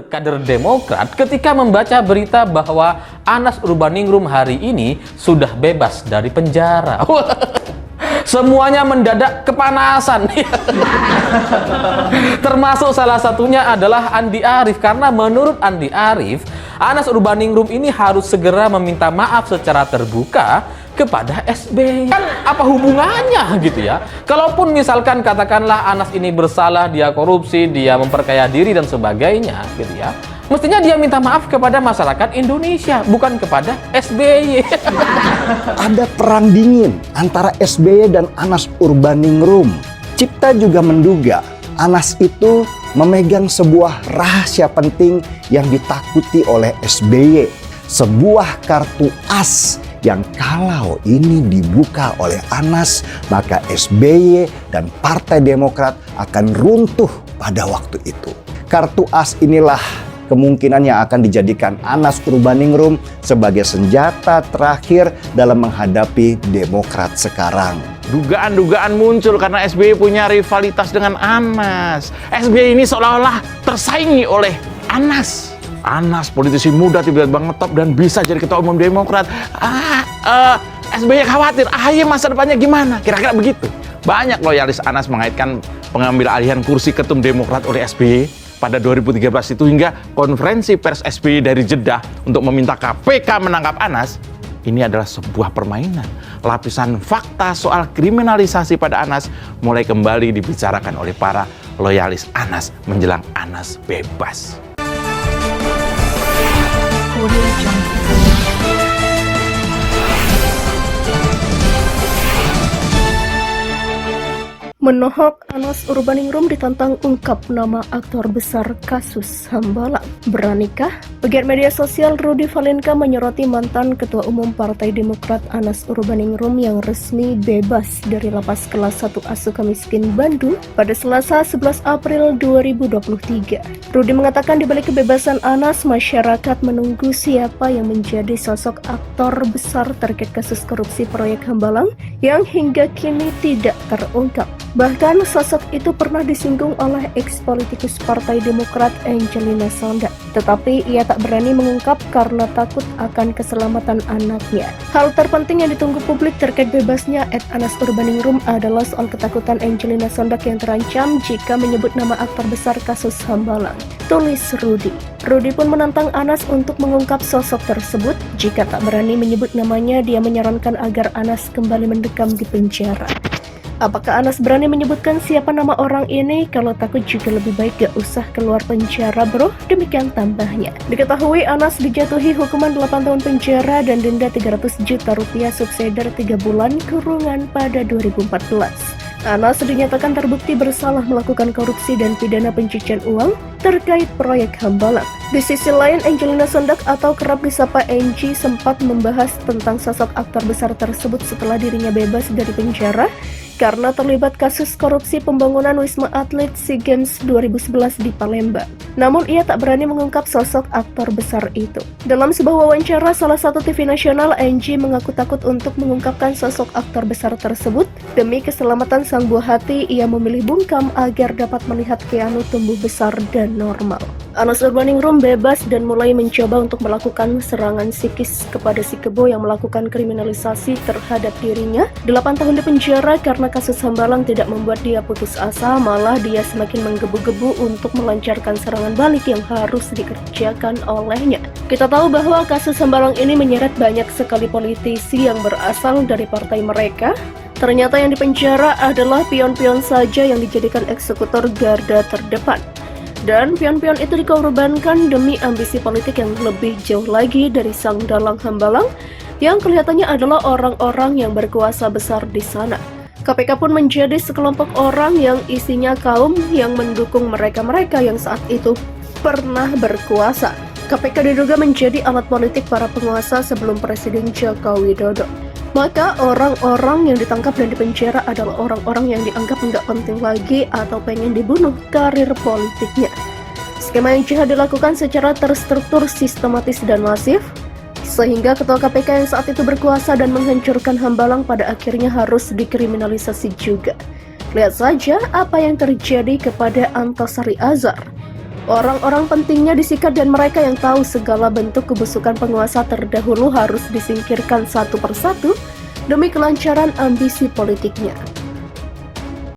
Kader Demokrat ketika membaca berita bahwa Anas Urbaningrum hari ini sudah bebas dari penjara. Semuanya mendadak kepanasan. Termasuk salah satunya adalah Andi Arief, karena menurut Andi Arief, Anas Urbaningrum ini harus segera meminta maaf secara terbuka kepada SBY. Kan apa hubungannya gitu ya? Kalaupun misalkan katakanlah Anas ini bersalah, dia korupsi, dia memperkaya diri dan sebagainya gitu ya, mestinya dia minta maaf kepada masyarakat Indonesia, bukan kepada SBY. Ada perang dingin antara SBY dan Anas Urbaningrum. Cipta juga menduga Anas itu memegang sebuah rahasia penting yang ditakuti oleh SBY. Sebuah kartu as yang kalau ini dibuka oleh Anas, maka SBY dan Partai Demokrat akan runtuh pada waktu itu. Kartu as inilah kemungkinan yang akan dijadikan Anas Urbaningrum sebagai senjata terakhir dalam menghadapi Demokrat sekarang. Dugaan-dugaan muncul karena SBY punya rivalitas dengan Anas. SBY ini seolah-olah tersaingi oleh Anas. Anas politisi muda tiba-tiba ngetop dan bisa jadi ketua umum Demokrat. SBY khawatir AHY masa depannya gimana? Kira-kira begitu. Banyak loyalis Anas mengaitkan pengambil alihan kursi ketum Demokrat oleh SBY pada 2013 itu hingga konferensi pers SBY dari Jeddah untuk meminta KPK menangkap Anas. Ini adalah sebuah permainan. Lapisan fakta soal kriminalisasi pada Anas mulai kembali dibicarakan oleh para loyalis Anas menjelang Anas bebas. Menohok Anas Urbaningrum ditantang ungkap nama aktor besar kasus Hambalang. Beranikah? Pegiat media sosial Rudy Valenka menyoroti mantan Ketua Umum Partai Demokrat Anas Urbaningrum yang resmi bebas dari lapas kelas 1 A Sukamiskin Bandung pada Selasa 11 April 2023. Rudy mengatakan di balik kebebasan Anas, masyarakat menunggu siapa yang menjadi sosok aktor besar terkait kasus korupsi proyek Hambalang yang hingga kini tidak terungkap. Bahkan sosok itu pernah disinggung oleh ex-politikus Partai Demokrat Angelina Sondak, tetapi ia tak berani mengungkap karena takut akan keselamatan anaknya. Hal terpenting yang ditunggu publik terkait bebasnya Anas Urbaningrum adalah soal ketakutan Angelina Sondak yang terancam jika menyebut nama aktor besar kasus Hambalang. Tulis Rudy. Rudy pun menantang Anas untuk mengungkap sosok tersebut. Jika tak berani menyebut namanya, dia menyarankan agar Anas kembali mendekam di penjara. Apakah Anas berani menyebutkan siapa nama orang ini? Kalau takut juga lebih baik gak usah keluar penjara bro, demikian tambahnya. Diketahui Anas dijatuhi hukuman 8 tahun penjara dan denda 300 juta rupiah subsidiar 3 bulan kurungan pada 2014. Anas dinyatakan terbukti bersalah melakukan korupsi dan pidana pencucian uang terkait proyek Hambalang. Di sisi lain, Angelina Sondak atau kerap disapa Angie sempat membahas tentang sosok aktor besar tersebut setelah dirinya bebas dari penjara karena terlibat kasus korupsi pembangunan Wisma Atlet SEA Games 2011 di Palembang. Namun ia tak berani mengungkap sosok aktor besar itu. Dalam sebuah wawancara salah satu TV nasional, Angie mengaku takut untuk mengungkapkan sosok aktor besar tersebut. Demi keselamatan sang buah hati, ia memilih bungkam agar dapat melihat Keanu tumbuh besar dan normal. Anas Urbaningrum bebas dan mulai mencoba untuk melakukan serangan psikis kepada si kebo yang melakukan kriminalisasi terhadap dirinya. 8 tahun di penjara karena kasus Hambalang tidak membuat dia putus asa, malah dia semakin menggebu-gebu untuk melancarkan serangan balik yang harus dikerjakan olehnya. Kita tahu bahwa kasus Hambalang ini menyeret banyak sekali politisi yang berasal dari partai mereka. Ternyata yang dipenjara adalah pion-pion saja yang dijadikan eksekutor garda terdepan. Dan pion-pion itu dikorbankan demi ambisi politik yang lebih jauh lagi dari sang dalang Hambalang yang kelihatannya adalah orang-orang yang berkuasa besar di sana. KPK pun menjadi sekelompok orang yang isinya kaum yang mendukung mereka-mereka yang saat itu pernah berkuasa. KPK diduga menjadi alat politik para penguasa sebelum Presiden Joko Widodo. Maka orang-orang yang ditangkap dan dipenjara adalah orang-orang yang dianggap nggak penting lagi atau pengen dibunuh karir politiknya. Skema yang jahat dilakukan secara terstruktur, sistematis, dan masif, sehingga ketua KPK yang saat itu berkuasa dan menghancurkan Hambalang pada akhirnya harus dikriminalisasi juga. Lihat saja apa yang terjadi kepada Antasari Azhar. Orang-orang pentingnya disikat dan mereka yang tahu segala bentuk kebusukan penguasa terdahulu harus disingkirkan satu persatu demi kelancaran ambisi politiknya.